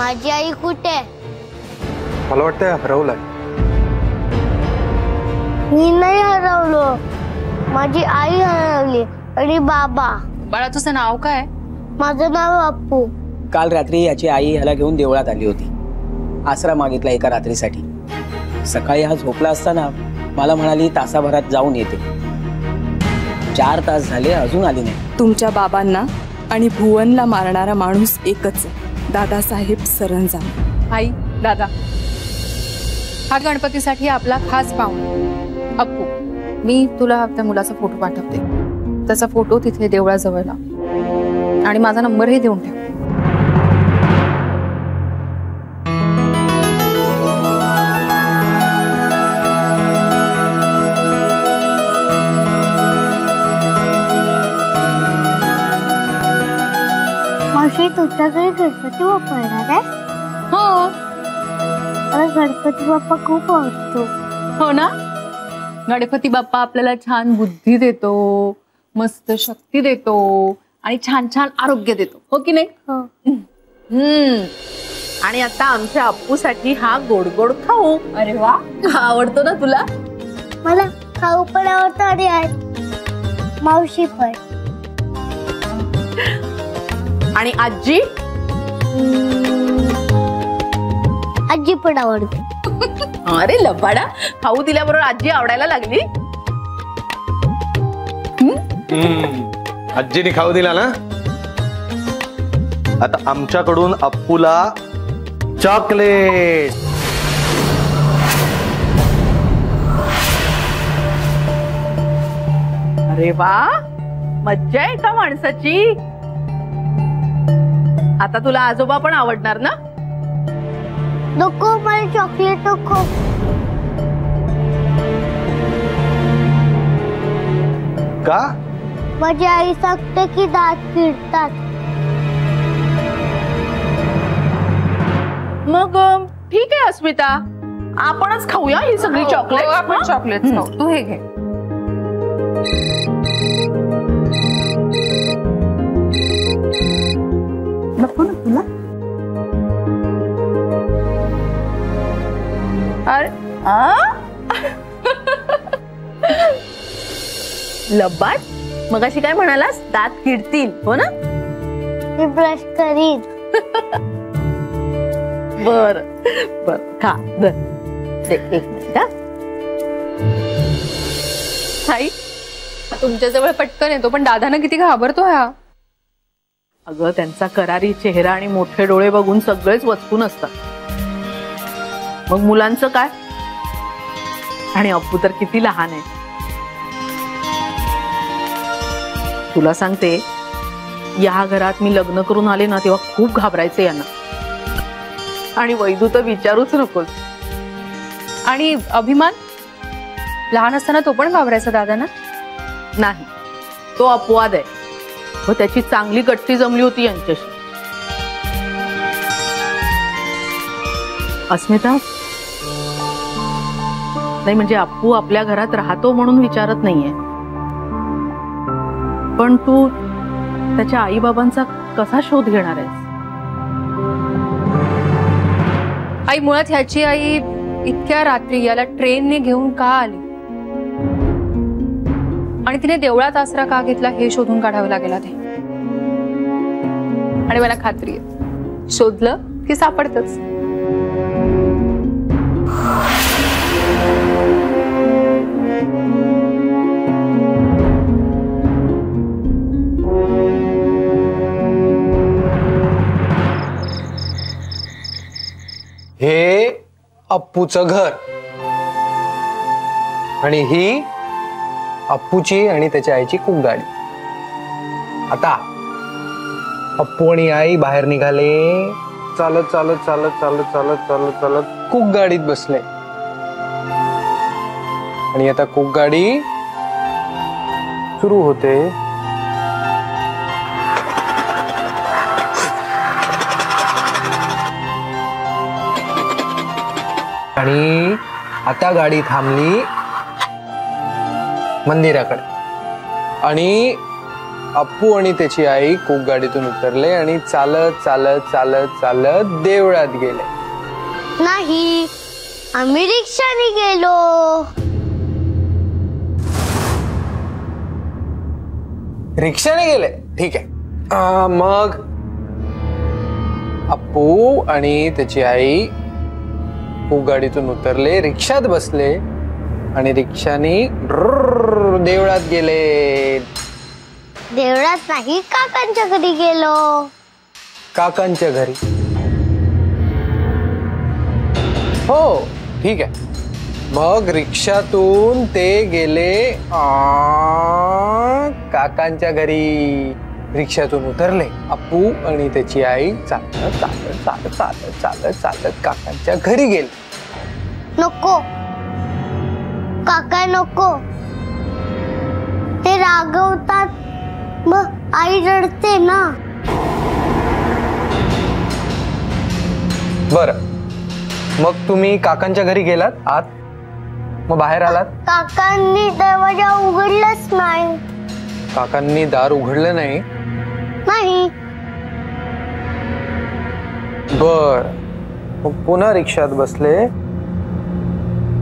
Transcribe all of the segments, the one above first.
माझी आई कुठे? मला वाटतंय हरवलाय. मी नाही हरवलो, माझी आई हरवली आणि बाबा. बाळा तुझं नाव काय? माझं नाव अप्पू. काल रात्री याची आई ह्याला घेऊन देवळात आली होती. आसरा मागितला एका रात्रीसाठी. सकाळी हा झोपला असताना मला म्हणाली तासाभरात जाऊन येते. 4 तास झाले अजून आली नाही. तुमच्या बाबांना आणि भुवनला मारणारा माणूस एकच आहे, दादासाहेब सरंजाम. आई दादा, हा गणपतीसाठी आपला खास पाहुणा अप्पू. मी तुला त्या मुलाचा फोटो पाठवते. त्याचा फोटो तिथे देवळाजवळला आणि माझा नंबरही देऊन ठेव. मावशी तुझ्याकडे गणपती बाप्पा येणार आहे? हो. मला गणपती बाप्पा खूप आवडतो. हो ना. गणपती बाप्पा आपल्याला छान बुद्धी देतो, मस्त शक्ती देतो आणि छान छान आरोग्य देतो, हो की नाही? हो. आणि आता आमच्या अप्पूसाठी हा गोड गोड खाऊ. अरे वा, आवडतो ना तुला? मला खाऊ पण आवडतो आणि मावशी पण. आणि आजी? आजी पण आवडते. अरे लबाडा, खाऊ दिल्याबरोबर आजी आवडायला लागली. आजीने खाऊ दिला ना. आता आमच्याकडून अप्पूला चॉकलेट. अरे वा, मज्जा आहे का माणसाची. आता तुला आजोबा पण आवडणार ना? नको, मला चॉकलेट नको. का? माझी आई सांगते की दात किडतात. मग ठीक आहे अस्मिता, आपणच खाऊया ही सगळी चॉकलेट. आपण चॉकलेट खाऊ. तू हे घे. नको ना तुला? अरे लबाड, मगाशी काय म्हणालास? दात किडतील, हो ना? मी ब्रश करीन. बर बर, खा. एक मिनिट. आई तुमच्याजवळ पटकन येतो, पण दादांना किती घाबरतो हा. अगं त्यांचा करारी चेहरा आणि मोठे डोळे बघून सगळेच वचकून असतात. मग मुलांचं काय? आणि अप्पू तर किती लहान आहे. तुला सांगते, या घरात मी लग्न करून आले ना तेव्हा खूप घाबरायचे यांना. आणि वैदू तर विचारूच नकोस. आणि अभिमान लहान असताना तो पण घाबरायचा दादांना? नाही, तो अपवाद आहे. व त्याची चांगली गट्टी जमली होती यांच्याशी. अस्मिता, नाही म्हणजे अप्पू आपल्या घरात राहतो म्हणून विचारत नाहीये, पण तू त्याच्या आई बाबांचा कसा शोध घेणार आहेस? आई मुळात ह्याची आई इतक्या रात्री याला ट्रेनने घेऊन का आली आणि तिने देवळात आसरा का घेतला हे शोधून काढावं लागेल आधी. आणि मला खात्री आहे शोधलं की सापडतच. हे अप्पूचं घर आणि ही अप्पूची आणि त्याच्या आईची खूप गाडी. आता अप्पू आणि आई बाहेर निघाले. चालत चालत चालत चालत चालत चालत चालत खूप गाडीत बसले. आणि आता खूप गाडी सुरू होते. आणि आता गाडी थांबली मंदिराकडे. आणि अप्पू आणि त्याची आई खूप गाडीतून उतरले आणि चालत चालत चालत चालत देवळात गेले. नाही, आम्ही रिक्षाने गेलो. रिक्षाने गेले, ठीक आहे. मग अप्पू आणि त्याची आई खूप गाडीतून उतरले, रिक्षात बसले आणि रिक्षाने देवळात गेले. देवळात नाही, काकांच्या घरी गेलो. काकांच्या घरी? हो, ठीक आहे. मग रिक्षातून ते गेले काकांच्या घरी. रिक्षातून उतरले. अप्पू आणि त्याची आई चालत चालत चालत चालत चालत चालत काकांच्या घरी गेले. नको काका, नको. ते रागवतात, मग आई रडते ना. बरं, मग तुम्ही काकांच्या घरी गेलात आत, मग बाहेर आलात. काकांनी दरवाजा उघडलाच नाही. काकांनी दार उघडलं नाही? नाही. बर, मग पुन्हा रिक्षात बसले.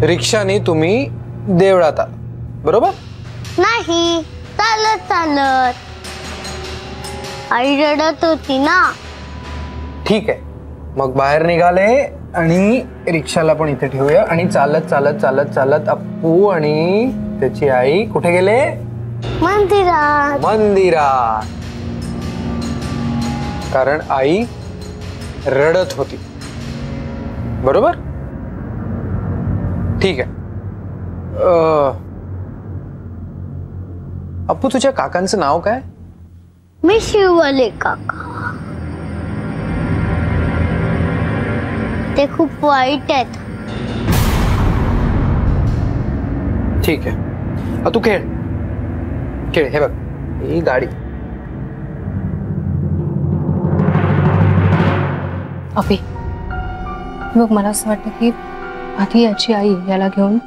रिक्षाने तुम्ही देवळात आला, बरोबर? नाही, चालत चालत. आई रडत होती ना. ठीक आहे, मग बाहेर निघाले आणि रिक्षाला पण इथे ठेवूया आणि चालत चालत चालत चालत अप्पू आणि त्याची आई कुठे गेले? मंदिरात. मंदिरात. कारण आई रडत होती, बरोबर? ठीक आहे. अप्पू, तुझ्या काकांचं नाव काय? मी शिवले काका. ते खूप वाईट आहेत. ठीक आहे, तू खेळ खेळ. हे बघ, ही गाडी. अभि, मग मला असं वाटतं की आधी याची आई याला घेऊन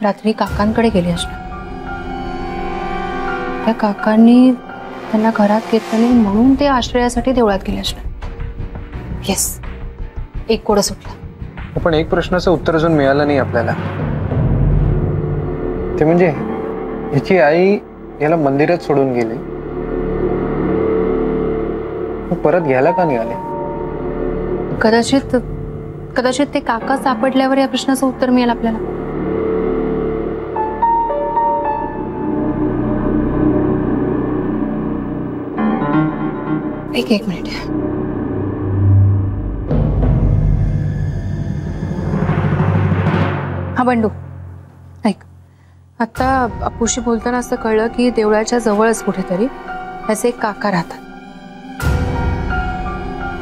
रात्री काकांकडे गेली असणार. त्या काकांनी त्यांना घरात घेतलं नाही म्हणून ते आश्रयासाठी देवळात गेले असणार. येस, एक कोडं सुटलं. पण एक प्रश्नाचं उत्तर अजून मिळालं नाही आपल्याला. ते म्हणजे याची आई याला मंदिरात सोडून गेली, परत घ्यायला का निघाले? कदाचित ते काका सापडल्यावर या प्रश्नाचं उत्तर मिळेल आपल्याला. एक मिनिट. हा बंडू, ऐक. आता अप्पूशी बोलताना असं कळलं की देवळाच्या जवळच कुठेतरी त्याचे एक काका राहतात.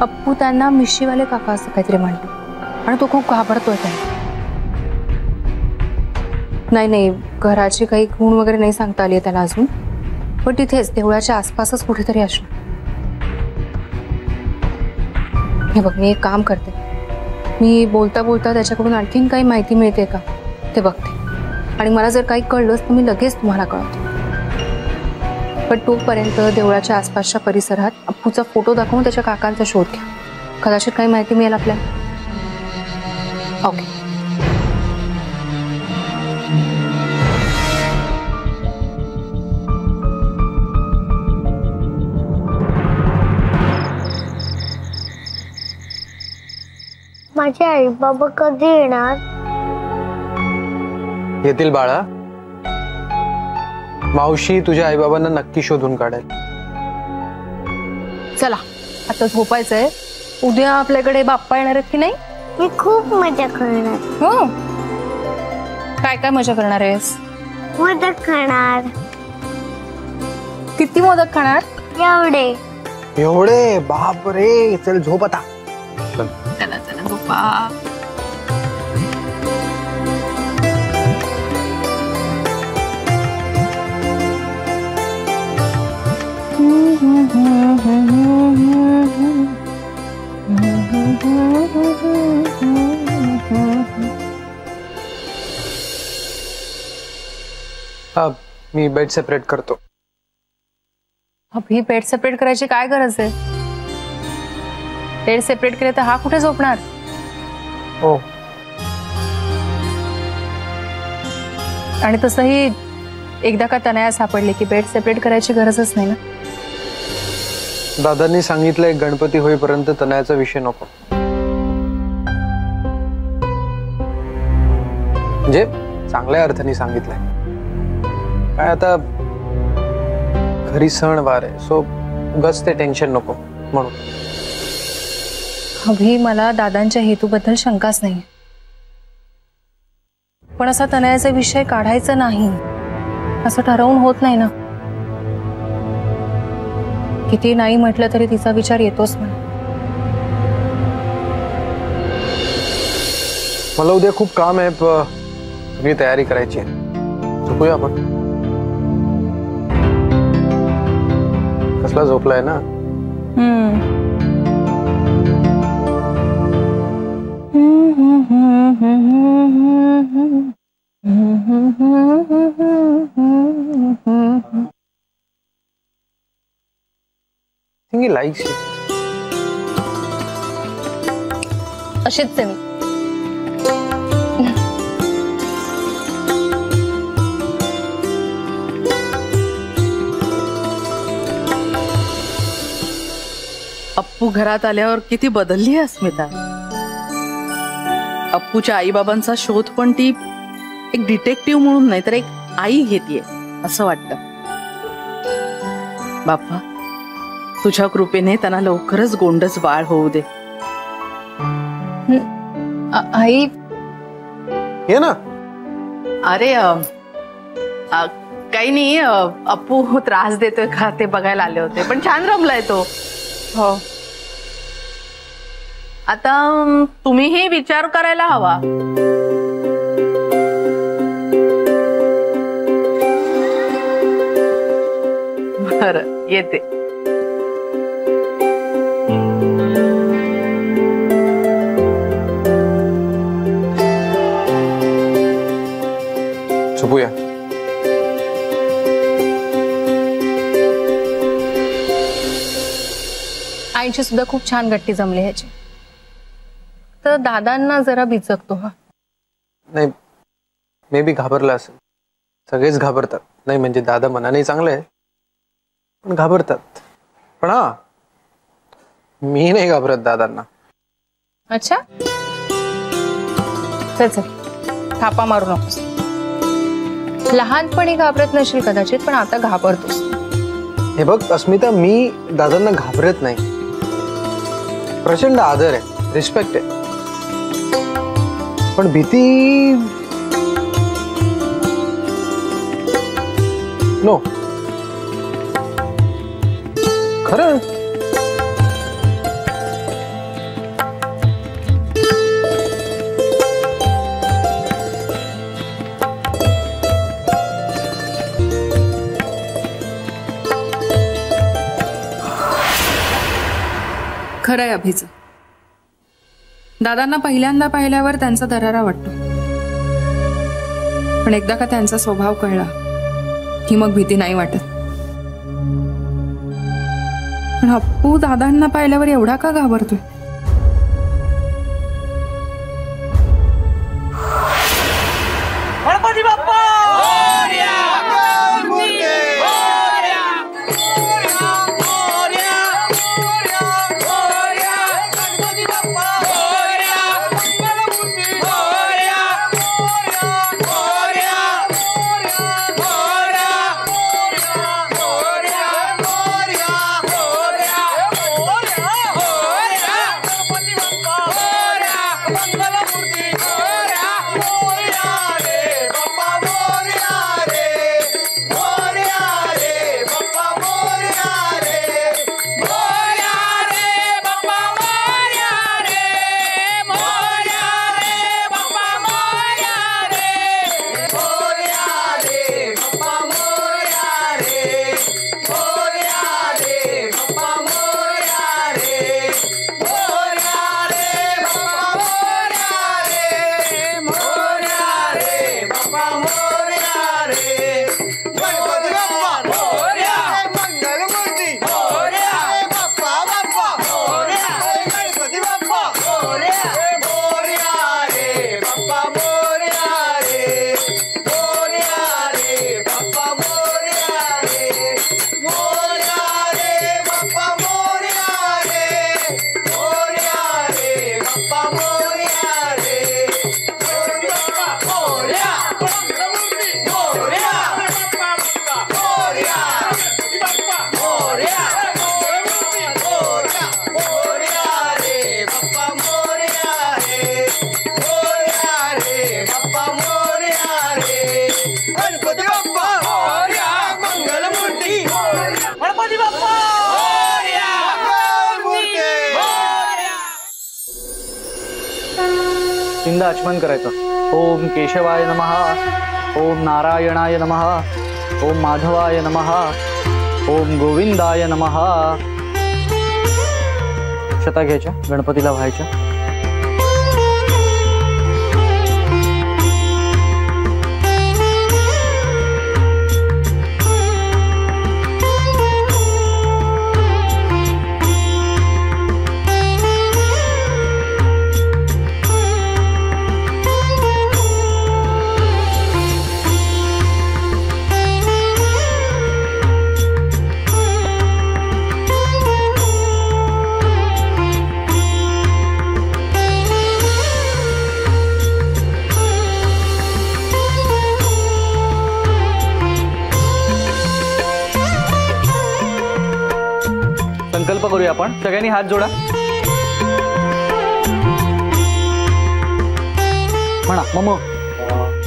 अप्पू त्यांना मिशीवाले काका असं काहीतरी म्हणतो आणि तो खूप घाबरतोय त्यांना. नाही, घराची काही खूण वगैरे नाही सांगता आली त्याला अजून, पण तिथेच देवळाच्या आसपासच कुठेतरी असणार. हे बघ, मी एक काम करते. मी बोलता बोलता त्याच्याकडून आणखीन काही माहिती मिळते का ते बघते आणि मला जर काही कळलंच तर मी लगेच तुम्हाला कळवते. पण तोपर्यंत देवळाच्या आसपासच्या परिसरात अप्पूचा फोटो दाखवून त्याच्या काकांचा शोध घ्या. कदाचित काही माहिती मिळेल आपल्याला. ओके. माझे आई बाबा कधी येणार? येतील बाळा. मावशी तुझ्या आई बाबांना नक्की शोधून काढेल. चला, आता झोपायचंय. उद्या आपल्याकडे बाप्पा येणार आहेत की नाही? मी खूप मजा करणार. हो, काय काय मजा करणार आहेस? मोदक खाणार. किती मोदक खाणार? एवढे? बाप रे. चल झोप आता. चला चला झोपा. मी बेड सेपरेट करतो. अभि बेड सेपरेट करायची काय गरज आहे? बेड सेपरेट केले तर हा कुठे झोपणार? हो. आणि तसंही एकदा का तनया सापडली की बेड सेपरेट करायची गरजच नाही ना. दादांनी सांगितलंय गणपती होईपर्यंत तनयाचा विषय नको. म्हणजे चांगल्या अर्थाने सांगितलंय. काय आता घरी सण वार आहे, सो उगाच ते टेन्शन नको म्हणून. अभि मला दादांच्या हेतूबद्दल शंकाच नाही, पण असा तनयाचा विषय काढायचा नाही असं ठरवून होत नाही ना. किती नाही म्हटलं तरी तिचा विचार येतोच म्हणा. मला उद्या खूप काम आहे, सगळी तयारी करायची आहे. झोपूया आपण. कसला झोपलाय ना. लाईक अशीच आहे मी. अप्पू घरात आल्यावर किती बदलली आहे अस्मिता. अप्पूच्या आईबाबांचा शोध पण ती एक डिटेक्टिव्ह म्हणून नाही तर एक आई घेतीये असं वाटतं. बाप्पा, तुझ्या कृपेने त्यांना लवकरच गोंडस बाळ होऊ दे. आई ये ना. अरे काही नाही, अप्पू त्रास देतोय का ते बघायला आले होते, पण छान रमलाय तो. हो, आता तुम्हीही विचार करायला हवा. बरं, येते. झोपूया. आईची सुद्धा खूप छान गट्टी जमली ह्याची. तर दादांना जरा बिचकतो हा. नाही, मे बी घाबरला असेल. सगळेच घाबरतात. नाही म्हणजे दादा मनाने चांगले आहे, पण घाबरतात. पण हा, मी नाही घाबरत दादांना. अच्छा, चल चल, थापा मारू नकोस. लहानपणी घाबरत नशील कदाचित, पण आता घाबरतोस. हे बघ अस्मिता, मी दादांना घाबरत नाही. प्रचंड आदर आहे, रिस्पेक्ट आहे, पण भीती नो. खरं खरंय अभिचं. दादांना पहिल्यांदा पाहिल्यावर त्यांचा दरारा वाटतो, पण एकदा का त्यांचा स्वभाव कळला की मग भीती नाही वाटत. पण अप्पू दादांना पाहिल्यावर एवढा का घाबरतोय? गणपती बाप्पा पहिल्यांदा आचमन करायचं. ओम केशवाय नमः, ओम नारायणाय नमः, ओम माधवाय नमः, ओम गोविंदाय नमः. अक्षता घ्यायच्या, गणपतीला व्हायच्या. संकल्प करूया आपण. सगळ्यांनी हात जोडा. म्हणा मम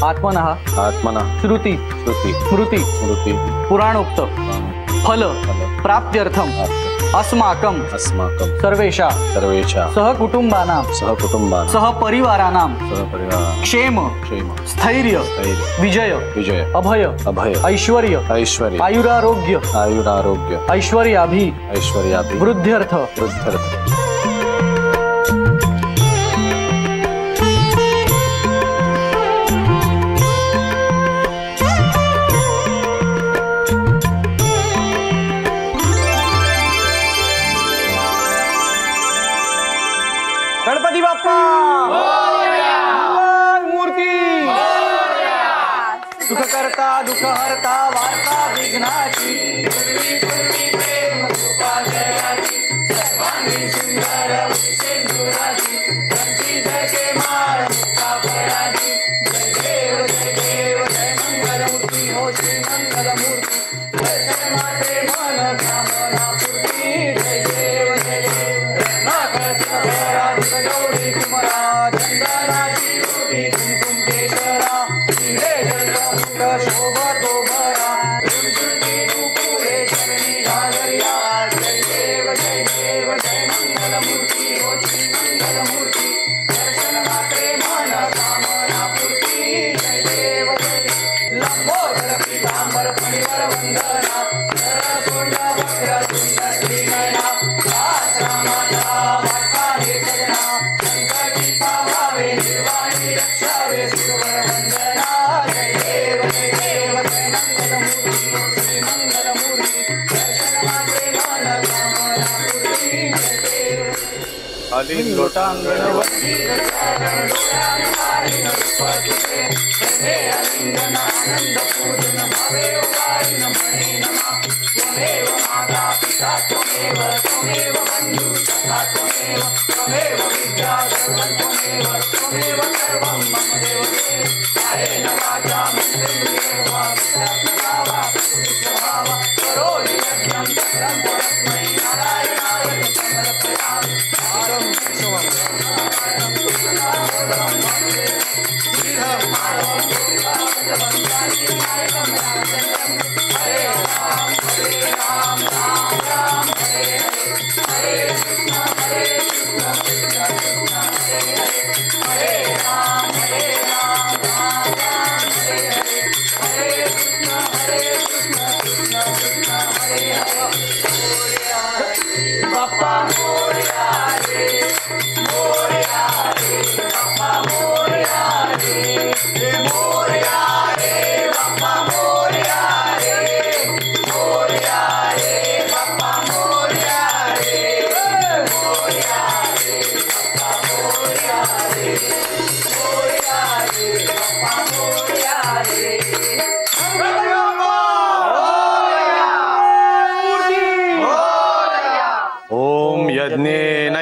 आत्मनः आत्मनः श्रुती श्रुती स्मृती स्मृती पुराणोक्त फल प्राप्त्यर्थम अस्माकं सर्वेषा सहकुटुंबानां सहपरिवाराणां क्षेम स्थैर्य विजय अभय ऐश्वर्य आयुरारोग्य ऐश्वर्याभि वृद्ध्यर्थ गणपती बाप्पा मूर्ती सुखकर्ता दुःखहर्ता वार्ता विघ्नाची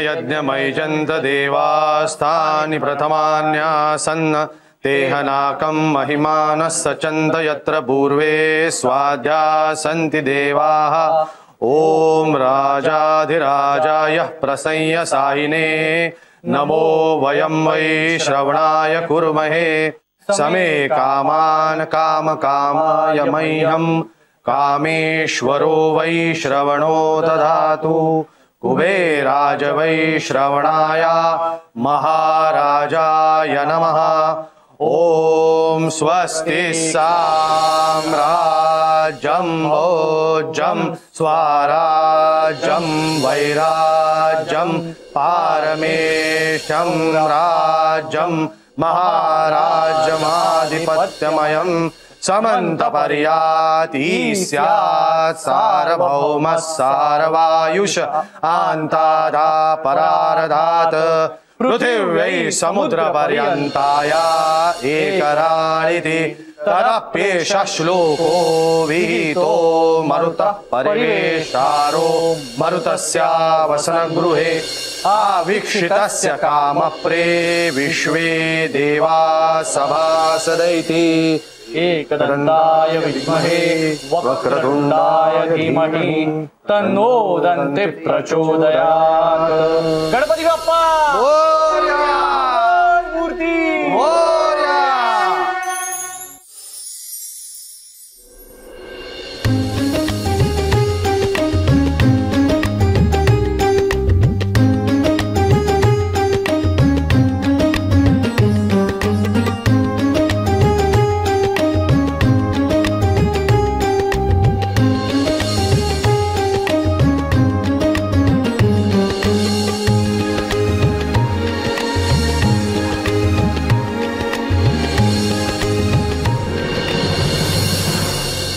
यज्ञमयजन्त देवास्तानि प्रथमान्यासन् तेहनाकं महिमानः सचन्त यत्र पूर्वे स्वाद्यासन्ति देवाः. ॐ राजाधिराजाय प्रसंय साहिने नमो वयं वै श्रवणाय कुर्महे. समे कामान् कामकामाय मह्यं कामेश्वरो वै श्रवणो ददातु. कुबेराज वै श्रवणाय महाराजाय नमः। ओम स्वस्ति साम्राज्यं भोज्यं स्वराज्यं वैराज्यं पारमेष्ठं राज्यं महाराज्यमाधिपत्यमयं समन्तपर्याति स्यात् सार्वभौमः सार्वायुष आन्तादा परारधात् पृथिव्यै समुद्रपर्यन्ताया एकराणिति तदप्येष श्लोको विहितो मरुतः परिवेष्टारो मरुतस्यावसनगृहे आवीक्षितस्य कामप्रे विश्वे देवा सभासदैति एकदन्ताय विद्महे वक्रतुण्डाय धीमहि तन्नो दन्ति प्रचोदयात्। गणपती बाप्पा मोरया, मूर्ती मोरया।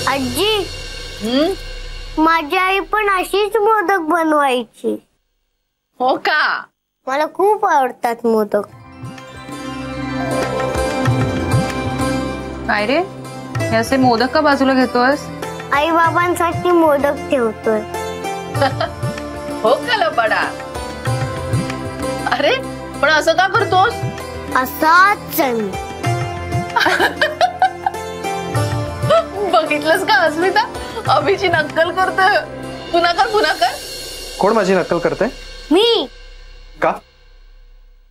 आजी, माझी आई पण अशीच मोदक बनवायची। हो का? मला खूप आवडतात मोदक। काय रे, हे असे मोदक का बाजूला घेतोयस? आई बाबांसाठी मोदक ठेवतोय। हो का लबाडा? अरे पण असं का करतोस? असाच मी बघितलंस का अस्मिता, अभिची नक्कल करतोय। पुन्हा कर, पुन्हा कर। कोण माझी नक्कल करते? मी का?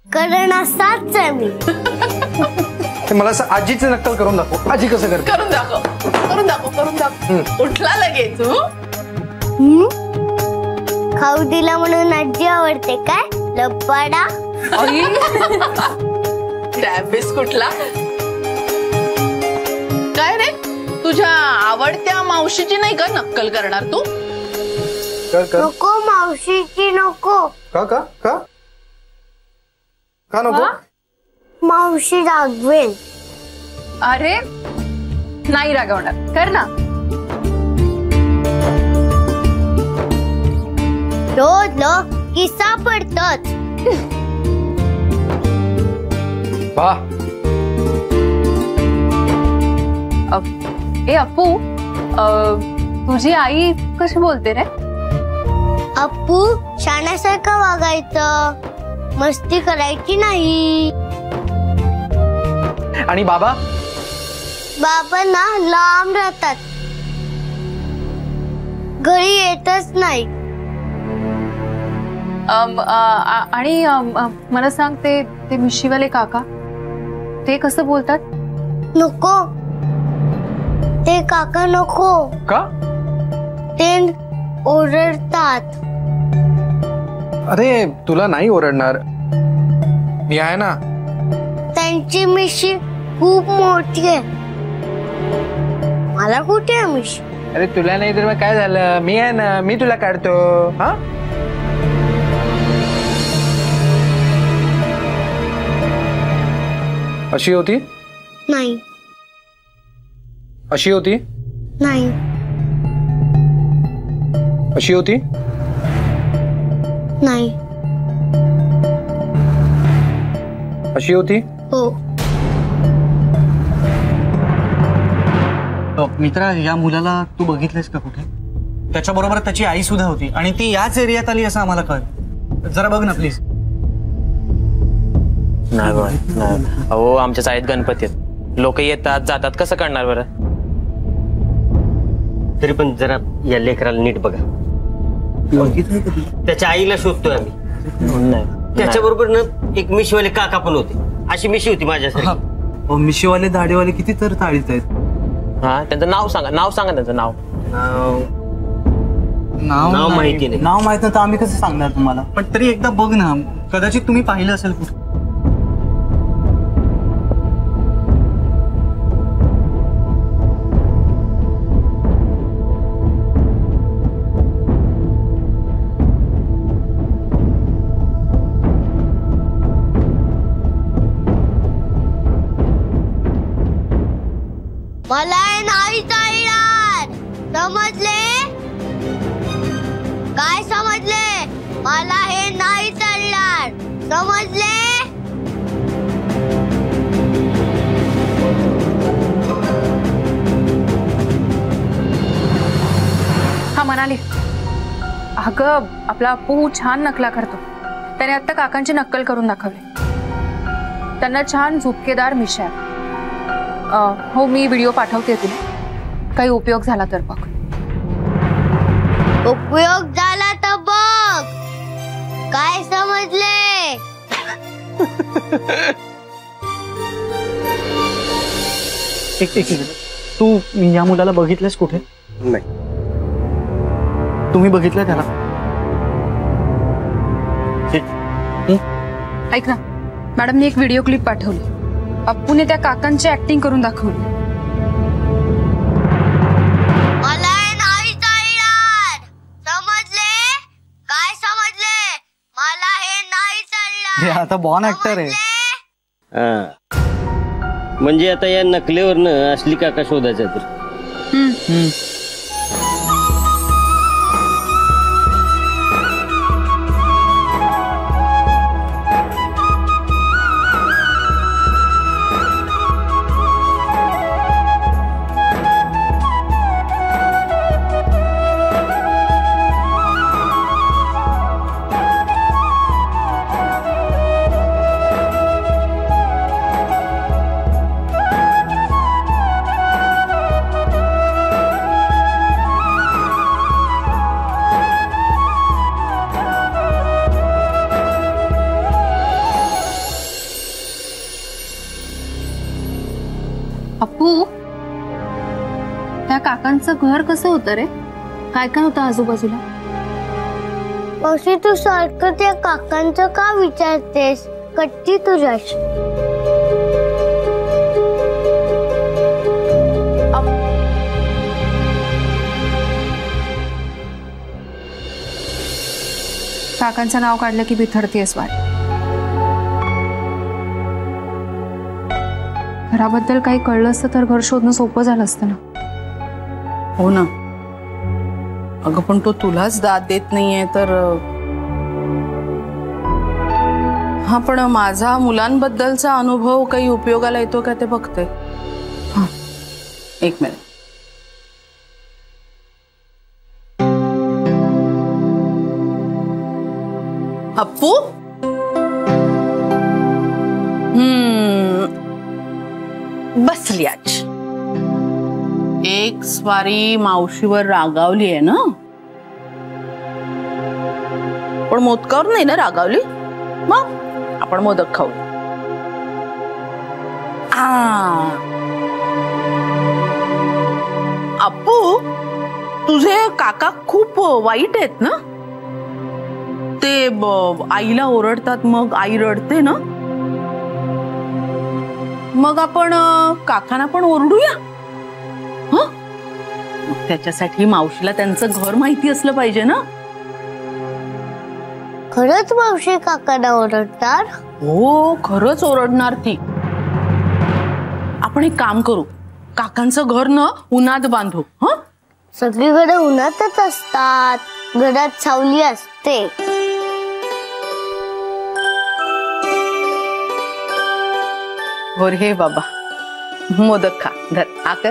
कारण असाच मी। मला असं आजीची नक्कल करून दाखव। आजी कसं करते? करून दाखव, करून दाखव, करून दाखव। उठला लगेच तू। खाऊ दिला म्हणून आजी आवडते काय? लबाडा। डॅबिस कुठला? काय रे, तुझ्या आवडत्या मावशीची नाही का नक्कल करणार तू? नको मावशीची नको। का का का का नको? मावशी रागवेल। अरे नाही रागवणार, कर ना। शोधलं की सापडतच। वाह। ए अप्पू, तुझी आई कशी बोलते रे? अप्पू शाण्यासारखं वागायचं, मस्ती करायची नाही। आणि बाबा? बाबा ना लांब राहतात, घरी येतच नाही। आणि मला सांग, ते मिशीवाले काका ते कसं बोलतात? नको, ते काका नको। का? ते ओरडतात। अरे तुला नाही ओरडणार, मी आहे ना। त्यांची मिशी खूप मोठी आहे, मला कुठे आहे मिशी? अरे तुला नाही तर मग काय झालं, मी आहे ना, मी तुला काढतो। हा अशी होती? नाही अशी होती? नाही अशी होती? नाही अशी होती? हो। मित्रा, या मुलाला तू बघितलंस का कुठे? त्याच्याबरोबर त्याची आई सुद्धा होती आणि ती याच एरियात आली असं आम्हाला कळलं। जरा बघ ना प्लीज। नाही बघ, नाही। अहो आमच्या शाळेत गणपती आहेत, लोक येतात जातात, कसं करणार बरं? तरी पण जरा या लेकराला नीट बघा। त्याच्या आईला शोधतोय आम्ही। नाही, त्याच्याबरोबर ना एक मिशीवाले काका पण होते, अशी मिशी होती माझ्यासाठी। मिशीवाले दाढीवाले किती तर ताळीत आहेत। हा, त्यांचं नाव सांगा, नाव सांगा त्यांचं नाव। नाव माहिती नाही. नाव माहित नाही तर आम्ही कसं सांगणार तुम्हाला? पण तरी एकदा बघ ना, कदाचित तुम्ही पाहिलं असेल कुठे. मला हे नाही चालणार, समजले? काय समजले? मला हे नाही चालणार, समजले? हा म्हणाली, अगं आपला अप्पू छान नकला करतो. त्याने आता काकांची नक्कल करून दाखवली. त्यांना छान झुपकेदार मिशा आहे. हो, मी व्हिडिओ पाठवते तुला. काही उपयोग झाला तर बघ. उपयोग झाला तर बघ. काय समजले? एक तू या मुलाला बघितलंस कुठे? नाही. तुम्ही बघितलं त्याला? ऐक ना, मॅडमने एक व्हिडिओ क्लिप पाठवली. अप्पूने त्या काकांची ऍक्टिंग करून दाखवली. मला हे नाही चालणार, समजले? काय समजले? मला हे नाही चालणार. आता बॉर्न ऍक्टर आहे. म्हणजे आता या नकलेवरनं असली काका शोधायचं तर. अप्पू, त्या काकांचं घर कसं होतं रे? काय काय होतं आजूबाजूला? मावशी, तू सारखं त्या काकांचं का विचारतेस? कट्टी तुझ्याशी. काकांचं नाव काढलं की बिथडतेस वाट. घराबद्दल काही कळलं असतं तर घर शोधणं सोपं झालं असतं ना. हो ना. अगं पण तो तुलाच दाद देत नाहीये तर. हा, पण माझा मुलांबद्दलचा अनुभव काही उपयोगाला येतो का ते बघते. हा, एक मिनिट. अप्पू, बसली आज. एक स्वारी मावशीवर रागावली आहे ना, पण मोदकावर नाही ना रागावली. मग आपण मोदक खाऊ. अप्पू, तुझे काका खूप वाईट आहेत ना? ते आईला ओरडतात, मग आई रडते ना. मग आपण काकांना पण ओरडूया. हं? त्याच्यासाठी मावशीला त्यांचं घर माहिती असलं पाहिजे ना. खरंच मावशी काकांना ओरडतात? हो, खरंच ओरडणार ती. आपण एक काम करू, काकांचं घर न उन्हात बांधू. हं? सगळीकडे उन्हातच असतात, घरात सावली असते. बर, हे बाबा मोदक खा. धर, आकर.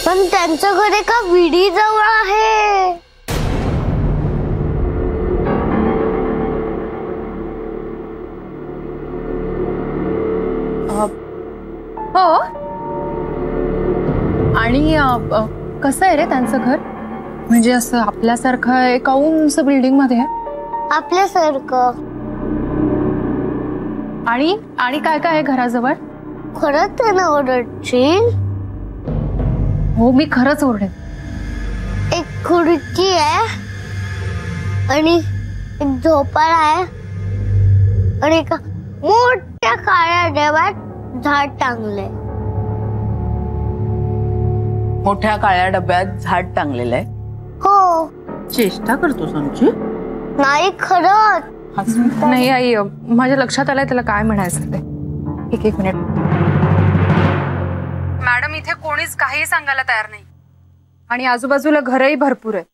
पण त्यांचं घर एका विडी जवळ आहे. हो. आणि कसं आहे रे त्यांचं घर? म्हणजे असं आपल्यासारखं आहे का उंच बिल्डिंग मध्ये? आपल्यासारखं. आणि आणि काय काय आहे घराजवळ? खरंच त्यांना ओरडशील? हो, मी खरंच ओरडेन. खुर्ची आहे आणि एक झोपाळा आहे आणि एका मोठ्या काळ्या डब्यात झाड टांगलंय. मोठ्या काळ्या डब्यात झाड टांगलेलं आहे. हो. चेष्टा करतो संजू? नाही खरंच. नाही आई, माझ्या लक्षात आलंय त्याला काय म्हणायचं ते. एक मिनिट. मॅडम, इथे कोणीच काही सांगायला तयार नाही आणि आजूबाजूला घरही भरपूर आहे.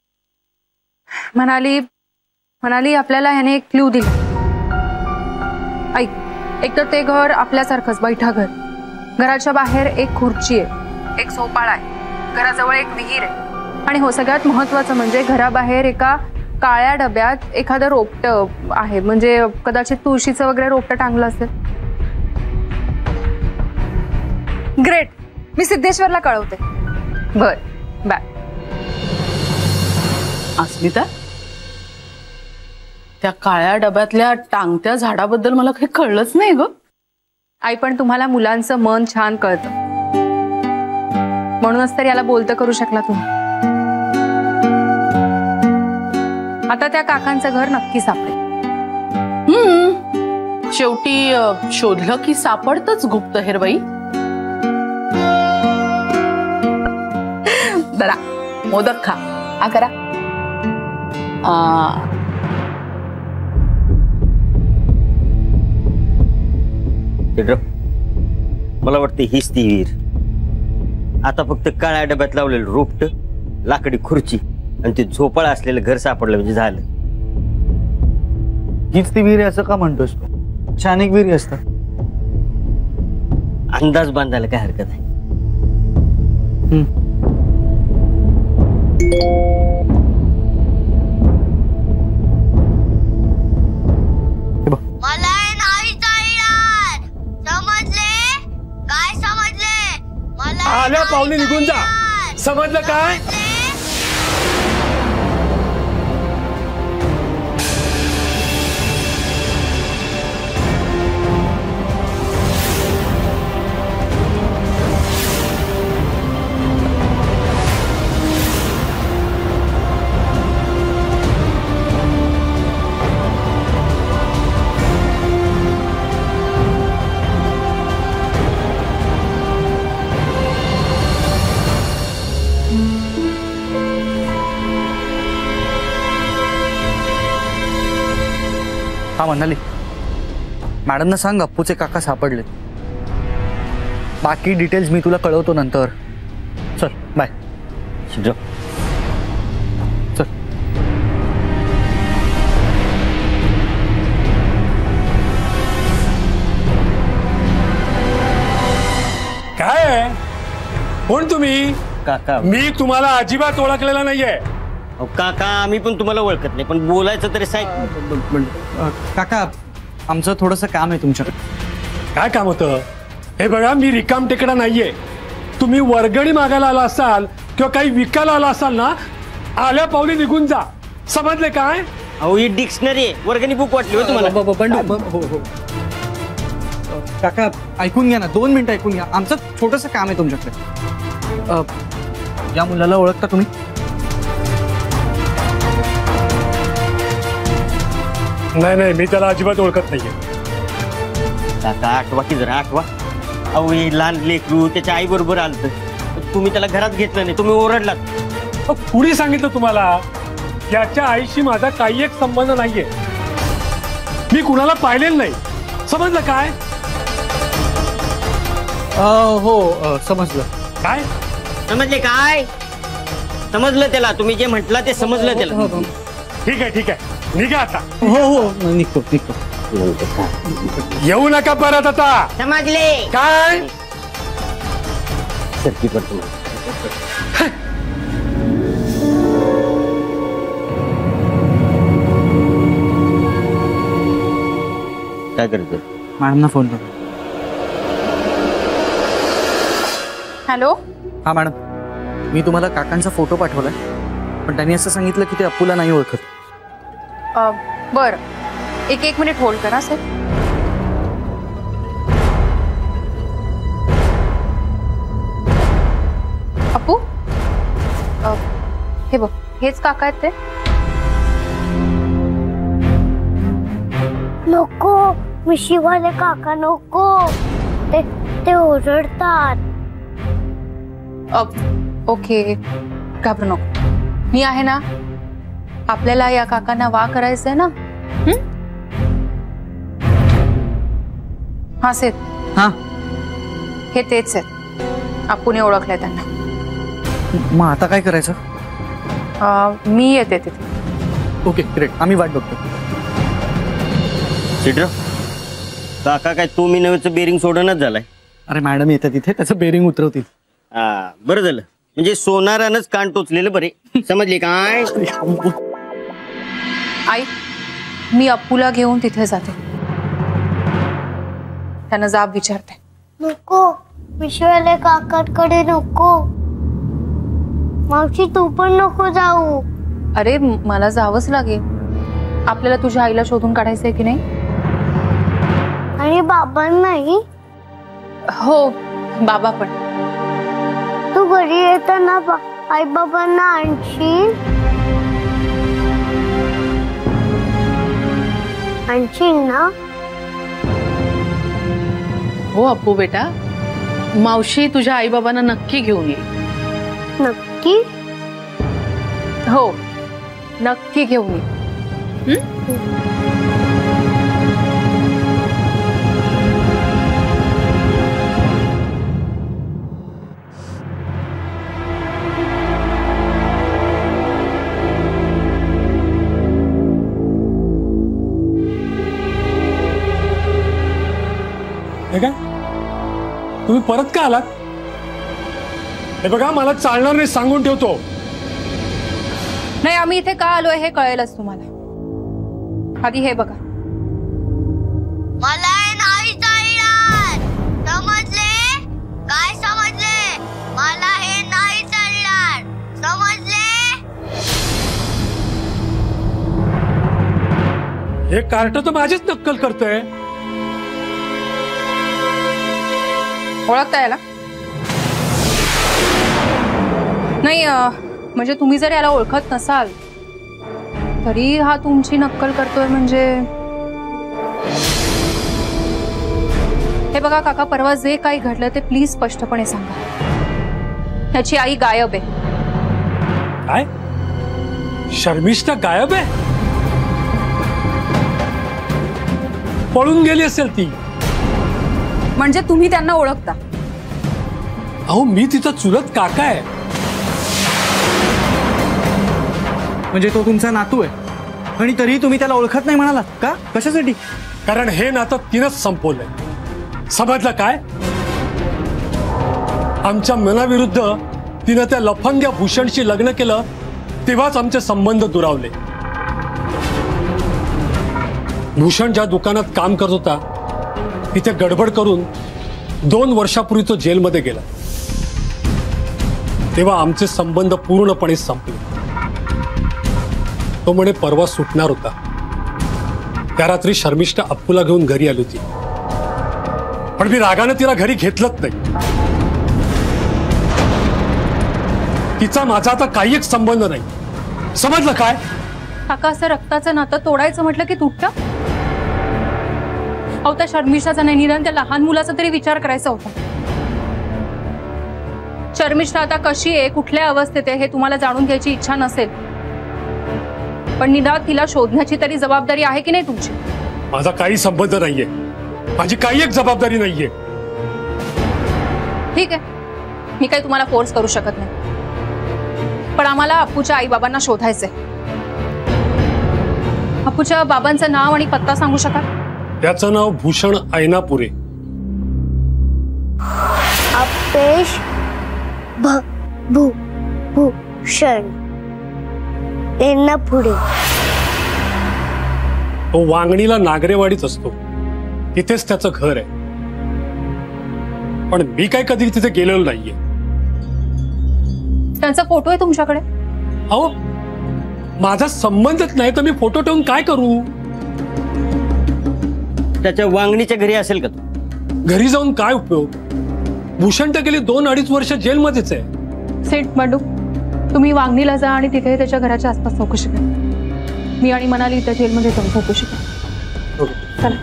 म्हणाली आपल्याला ह्याने एक क्लू दिला. ऐक, एक तर ते घर आपल्यासारखंच बैठा घर. घराच्या बाहेर एक खुर्ची आहे, एक झोपाळा आहे, घराजवळ एक विहीर आहे आणि हो सगळ्यात महत्वाचं म्हणजे घराबाहेर एका काळ्या डब्यात एखादं रोपटं आहे. म्हणजे कदाचित तुळशीचं वगैरे रोपटं टांगलं असेल. ग्रेट, मी सिद्धेश्वरला कळवते. बर, बाय. अस्मिता, त्या काळ्या डब्यातल्या टांगत्या झाडाबद्दल मला काही कळलंच नाही ग. आई, पण तुम्हाला मुलांचं मन छान कळतं म्हणूनच तर याला बोलतं करू शकला तुम्ही. आता त्या काकांचं घर नक्की सापडेल. शेवटी शोधलं की सापडतच गुप्त हेरबाई. जरा मोदक खा. आ करा. मला वाटतं हीच ती विहीर. आता फक्त काळ्या डब्यात लावलेलं रोपट, लाकडी खुर्ची आणि ते झोपाळा असलेलं घर सापडलं म्हणजे झालं. हीच ती विहीर असं का म्हणतोस तू? अनेक विहिरी असतात. अंदाज बांधायला काय हरकत आहे. मला नाही चालणार. समजले? काय समजले? मला आल्या पावली निघून जा. समजलं काय? हा म्हणाली, मॅडमना सांग अप्पूचे काका सापडले. बाकी डिटेल्स मी तुला कळवतो नंतर. चल बाय. चल. काय कोण तुम्ही? काका. मी तुम्हाला अजिबात ओळखलेला नाहीये. काका, आम्ही पण तुम्हाला ओळखत नाही, पण बोलायचं तरी साहेब. काका, आमचं थोडंसं काम आहे तुमच्याकडे. काय काम होतं? हे बघा, मी रिकाम टेकडा नाहीये. तुम्ही वर्गणी मागायला आला असाल किंवा काही विकायला आला असाल ना, आल्या पावली निघून जा. समजले काय? अहो, ही डिक्शनरी आहे. वर्गणी बुक वाटली हो तुम्हाला? काका ऐकून घ्या ना, 2 मिनिटं ऐकून घ्या. आमचं छोटंसं काम आहे तुमच्याकडे. या मुलाला ओळखता तुम्ही? नाही, मी त्याला अजिबात ओळखत नाहीये. काका, आठवा की जरा आठवा. अहो, हे लहान लेकरू त्याच्या आई बरोबर आलत. तुम्ही त्याला घरात घेतलं नाही, तुम्ही ओरडलात. कुणी सांगितलं तुम्हाला? याच्या आईशी माझा काही एक संबंध नाहीये. मी कुणाला पाहिलेलं नाही. समजलं काय? हो, समजलं. काय समजले? काय समजलं त्याला? तुम्ही जे म्हटलं ते समजलं त्याला. ठीक आहे, निघा आता. हो, निघतो. येऊ नका परत आता. समजले काय? सरकी पडतो. काय करतो? मॅडमना फोन कर. हॅलो. हा मॅडम, मी तुम्हाला काकांचा फोटो पाठवलाय, पण त्यांनी असं सांगितलं की ते अप्पूला नाही ओळखत. बरं, एक मिनिट होल्ड करा सर. अप्पू, हे बघ, हेच काका आहेत ते? नको, मिशीवाले काका नको, ते ओरडतात. ओके, घाबरू नको, मी आहे ना. आपल्याला या काकांना वा करायचंय ना. हा सेत, हा हे तेच आहेत. आपण ओळखलंय त्यांना. मग आता काय करायचं? मी येते तिथे. ओके ग्रेट, आम्ही वाट बघतो. चित्र काका काय तू मी नव्हेचं बेरिंग सोडणच झालाय. अरे मॅडम येतात तिथे, त्याचं बेरिंग उतरवतील. हा बरं झालं, म्हणजे सोनारानंच कान टोचलेलं बरे. समजले काय? आई, मी अप्पूला घेऊन तिथे जाते. त्यांना जाब विचारते. नको, मिशीवाले काकांकडे नको. मावशी तू पण नको जाऊ. अरे मला जावंच लागेल. आपल्याला तुझ्या आईला शोधून काढायचंय की नाही? आणि बाबा नाही? हो, बाबा पण. तू घरी येताना आई बाबांना आणशील? ना? हो अप्पू बेटा, मावशी तुझ्या आई बाबांना नक्की घेऊन ये. नक्की? हो, नक्की घेऊन ये. काय तुम्ही परत का आलात? हे बघा, मला चालणार नाही सांगून ठेवतो. नाही, आम्ही इथे का आलोय हे कळेलच तुम्हाला. आधी हे बघा. मला नाही चालणार. समजले? काय समजले? मला हे नाही चालणार. समजले? हे कार्ट तर माझीच नक्कल करतोय. ओळखता याला? नाही, म्हणजे तुम्ही जर याला ओळखत नसाल तरी हा तुमची नक्कल करतोय म्हणजे. हे बघा काका, परवा जे काही घडलं ते प्लीज स्पष्टपणे सांगा. त्याची आई गायब आहे. काय? शर्मिष्ठा गायब आहे? पळून गेली असेल ती. म्हणजे तुम्ही त्यांना ओळखता? अहो, मी तिचा चुलत काका आहे. म्हणजे तो तुमचा नातू आहे आणि तरीही तुम्ही त्याला ओळखत नाही म्हणालात का? कशासाठी? कारण हे नातं तिनंच संपवलंय. समजलं काय? आमच्या मनाविरुद्ध तिनं त्या लफंग्या भूषणशी लग्न केलं, तेव्हाच आमचे संबंध दुरावले. भूषण ज्या दुकानात काम करत होता तिथे गडबड करून 2 वर्षापूर्वी तो जेलमध्ये गेला. तेव्हा आमचे संबंध पूर्णपणे संपले. तो म्हणे परवा सुटणार होता. त्या रात्री शर्मिष्ठा अप्पूला घेऊन घरी आली होती, पण मी रागाने तिला घरी घेतलंच नाही. तिचा माझा आता काही एक संबंध नाही. समजलं काय? काका, असं रक्ताचं नातं तोडायचं म्हटलं की तुटतं. अहो, त्या शर्मिष्ठाचा नाही, निदान त्या लहान मुलाचा तरी विचार करायचा होता. शर्मिष्ठा आता कशी आहे, कुठल्या अवस्थेत आहे हे तुम्हाला जाणून घ्यायची इच्छा नसेल, पण निदान तिला शोधण्याची तरी जबाबदारी आहे की नाही तुमची? माझा काही संबंध नाहीये. माझी काही एक जबाबदारी नाहीये. ठीक आहे, मी काही तुम्हाला फोर्स करू शकत नाही, पण आम्हाला अप्पूच्या आई बाबांना शोधायचंय. अप्पूच्या बाबांचं नाव आणि पत्ता सांगू शकाल? त्याचं नाव भूषण ऐनापुरे. अपेश भूषण ऐनापुरे. तो वांगणीला नागरेवाडीत असतो, तिथेच त्याचं घर आहे. पण मी काय कधी तिथे गेलेलो नाहीये. त्यांचा फोटो आहे तुमच्याकडे? अहो, माझा संबंधच नाही तर मी फोटो ठेवून काय करू? त्याच्या वांगणीच्या घरी असेल का तू? घरी जाऊन काय उपयोग? भूषण तर गेली 2-2.5 वर्ष जेलमध्येच आहे. सेठ बंडू, तुम्ही वांगणीला जा आणि तिथे त्याच्या घराच्या आसपास चौकशी करा. मी आणि मनाली त्या जेलमध्ये जाऊन चौकशी करा. चला.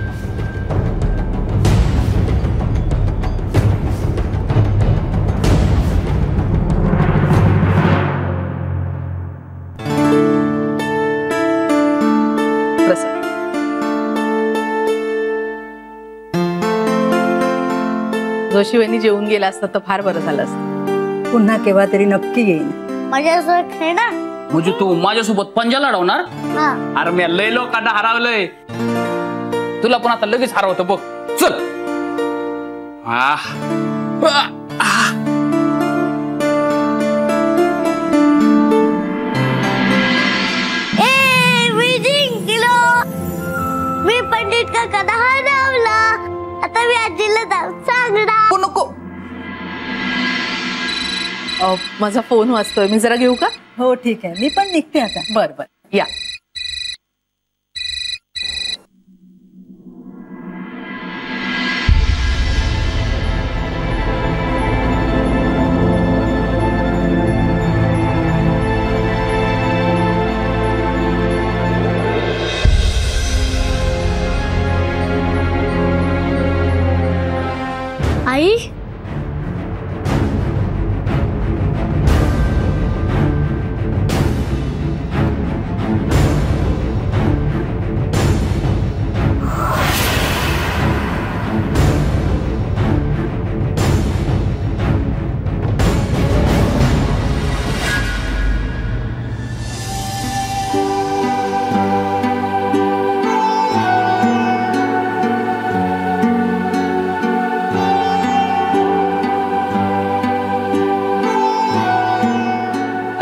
जोशी वहिनी जेवून गेला असता तर फार बरं झालं असतं. पुन्हा केव्हा तरी नक्की येईन. माझ्यासोबत खेळणार? म्हणजे तू माझ्यासोबत पंजा लढवणार? अरे मी लय लोकांना हरवलंय, तुला पण आता लगेच हरवतो बघ. चल. मी जिंकलो. मी पंडित काकांना हरवला. आता मी आजीला जाऊन सांगणार. नको. माझा फोन वाजतोय, मी जरा घेऊ का? हो ठीक आहे, मी पण निघते आता. बर बर या. आई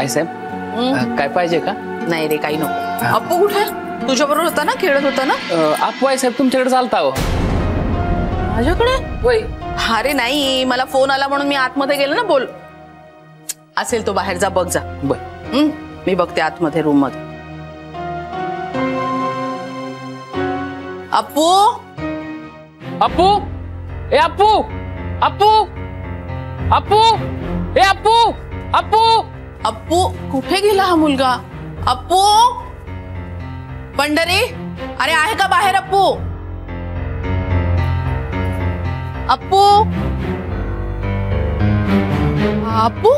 आई साहेब काय पाहिजे का? नाही रे काही नको. अप्पू कुठे? तुझ्या बरोबर होता ना, खेळत होता ना? अप्पू आई साहेब तुमच्याकडे चालता हो. माझ्याकडे? होय. अरे नाही, मला फोन आला म्हणून मी आतमध्ये गेले ना. बोल. असेल तो बाहेर, जा बघ जा. बर. मी बघते आतमध्ये रूम मध्ये. अप्पू अप्पू ए अप्पू अप्पू अप्पू ए अप्पू अप्पू अप्पू कुठे गेला हा मुलगा? अप्पू पंढरी, अरे आहे का बाहेर? अप्पू अप्पू अप्पू